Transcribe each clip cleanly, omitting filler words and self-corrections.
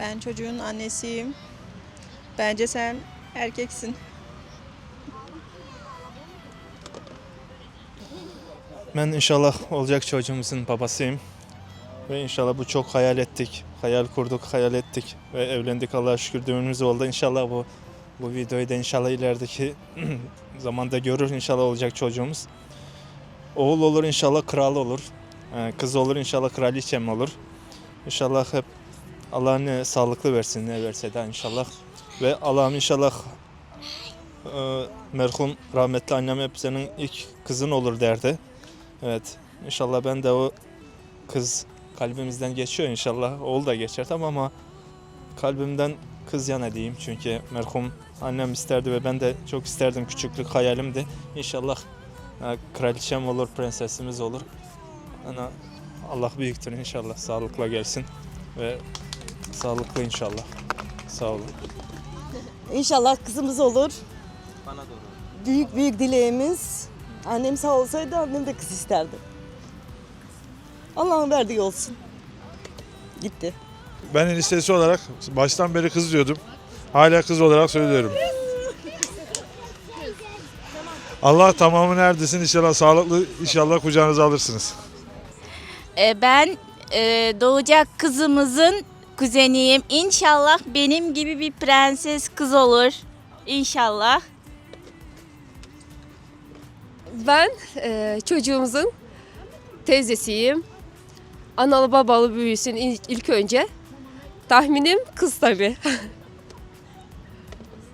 Ben çocuğun annesiyim. Bence sen erkeksin. Ben inşallah olacak çocuğumuzun babasıyım. Ve inşallah bu çok hayal ettik. Hayal kurduk, hayal ettik. Ve evlendik, Allah'a şükür düğünümüz oldu. İnşallah bu videoyu da inşallah ilerideki zamanda görür inşallah olacak çocuğumuz. Oğul olur inşallah kral olur. Kız olur inşallah kraliçem olur. İnşallah hep Allah ne sağlıklı versin ne verse de inşallah. Ve Allah'ım inşallah merhum rahmetli annem hep senin ilk kızın olur derdi. Evet inşallah ben de o kız kalbimizden geçiyor inşallah. Oğul da geçer tamam ama kalbimden kız yana diyeyim. Çünkü merhum annem isterdi ve ben de çok isterdim. Küçüklük hayalimdi. İnşallah kraliçem olur, prensesimiz olur. Ana Allah büyüktür inşallah. Sağlıkla gelsin ve sağlıklı inşallah. Sağ olun. İnşallah kızımız olur. Bana doğru. Büyük büyük dileğimiz. Annem sağ olsaydı annem de kız isterdi. Allah'ın verdiği olsun. Gitti. Ben eniştesi olarak baştan beri kız diyordum. Hala kız olarak söylüyorum. Allah tamamını erdirsin inşallah sağlıklı inşallah kucağınıza alırsınız. Ben doğacak kızımızın kuzeniyim. İnşallah benim gibi bir prenses kız olur. İnşallah. Ben çocuğumuzun teyzesiyim. Analı babalı büyüsün ilk önce. Tahminim kız tabii.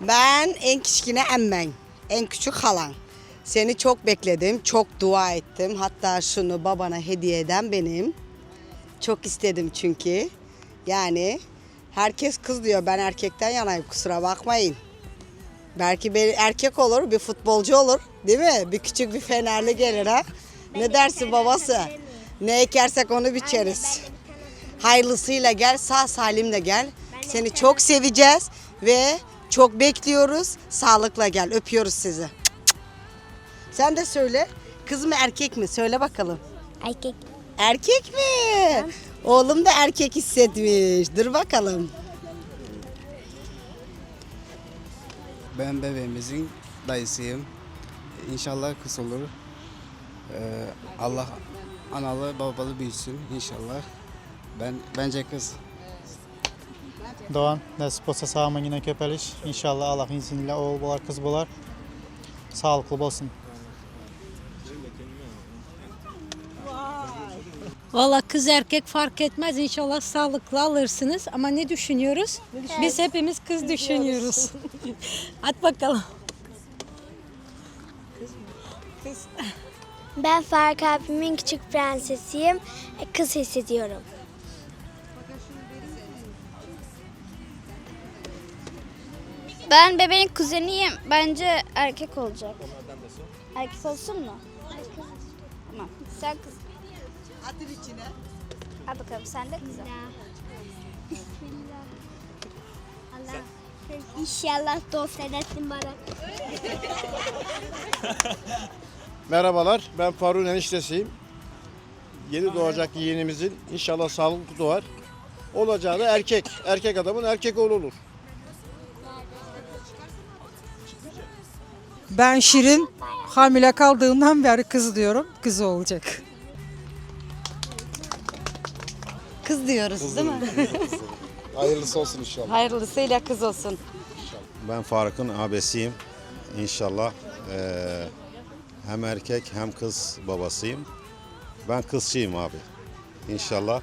Ben en küçüküne emmen, en küçük halan. Seni çok bekledim, çok dua ettim. Hatta şunu babana hediye eden benim. Çok istedim çünkü. Yani herkes kız diyor, ben erkekten yanayım, kusura bakmayın. Belki bir erkek olur, bir futbolcu olur, değil mi? Bir küçük bir Fenerli gelir ha. Ne dersin babası? Ne ekersek onu biçeriz. Hayırlısıyla gel, sağ salimle gel. Seni çok seveceğiz ve çok bekliyoruz. Sağlıkla gel. Öpüyoruz sizi. Sen de söyle. Kız mı erkek mi? Söyle bakalım. Erkek. Erkek mi? Oğlum da erkek hissetmiş. Dur bakalım. Ben bebeğimizin dayısıyım. İnşallah kız olur. Allah analı babalı büyüsün inşallah. Bence kız. Doğan, nasip olsa sağıma yine köpeliş. İnşallah Allah'ın izniyle oğul bolar, kız bolar. Sağlıklı olsun. Valla kız erkek fark etmez, inşallah sağlıklı alırsınız. Ama ne düşünüyoruz? Biz hepimiz kız düşünüyoruz. Hadi bakalım. Ben Faruk abimin küçük prensesiyim. Kız hissediyorum. Ben bebeğin kuzeniyim. Bence erkek olacak. Erkek olsun mu? Tamam. Sen kız. Atın içine. Al bakalım sen de kızım. Allah. İnşallah dost edersin bana. Merhabalar, ben Faruk'un eniştesiyim. Yeni doğacak yeğenimizin inşallah sağlıklı doğar. Olacağı da erkek. Erkek adamın erkek oğlu olur. Ben Şirin, hamile kaldığımdan beri kız diyorum, kız olacak. Kız diyoruz değil mi? Hayırlısı olsun inşallah. Hayırlısıyla kız olsun. Ben Faruk'un abisiyim. İnşallah hem erkek hem kız babasıyım. Ben kızçıyım abi. İnşallah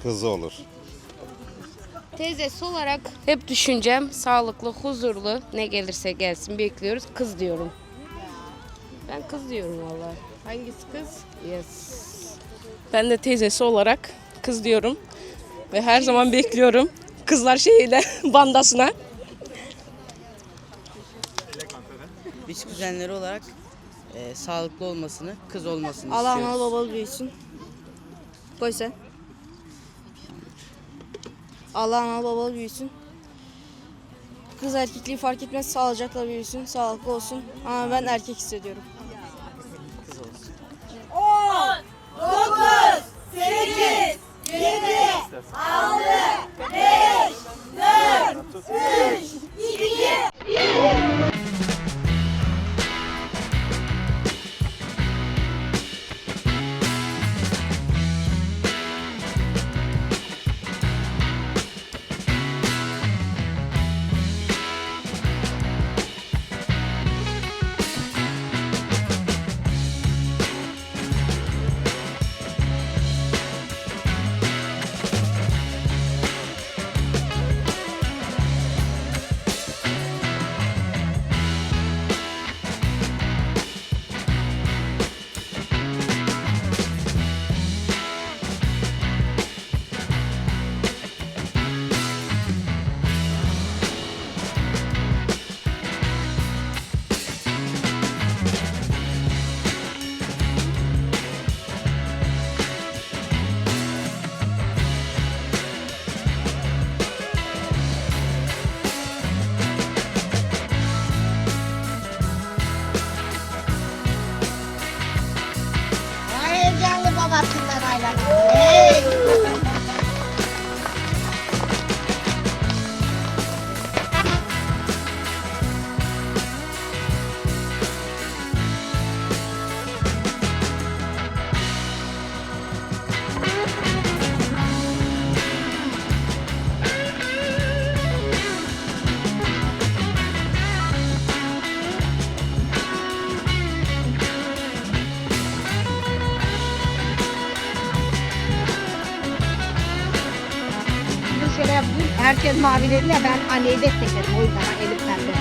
kızı olur. Teyzesi olarak hep düşüncem sağlıklı, huzurlu, ne gelirse gelsin bekliyoruz. Kız diyorum. Ben kız diyorum vallahi. Hangisi kız? Yes. Ben de teyzesi olarak kız diyorum. Ve her zaman bekliyorum. Kızlar şeyiyle bandasına. Biz kuzenleri olarak sağlıklı olmasını, kız olmasını Allah istiyoruz. analı babalı büyüsün. Koy sen. Allah analı babalı büyüsün. Kız erkekliği fark etmez, sağlıcakla büyüsün, sağlıklı olsun. Ama ben erkek hissediyorum. 10, 9, 8, 7, istersin? 6, 5, 4, 3, 2, 1. Heyecanlı babasından ayrılan. Hey! Herkes mavi dedi ya, ben anneyi destekledim, o yüzden Elif pembe.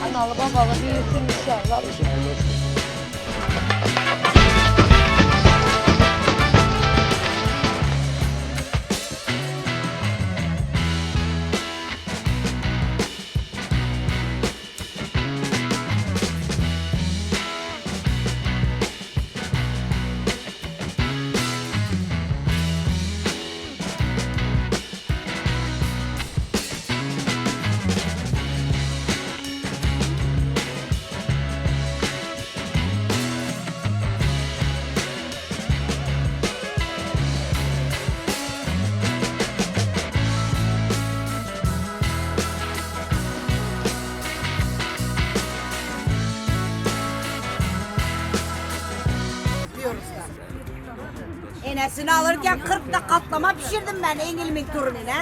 Analı babalı büyüsün inşallah. Enesini alırken 40'da katlama pişirdim ben Engil'in turunine.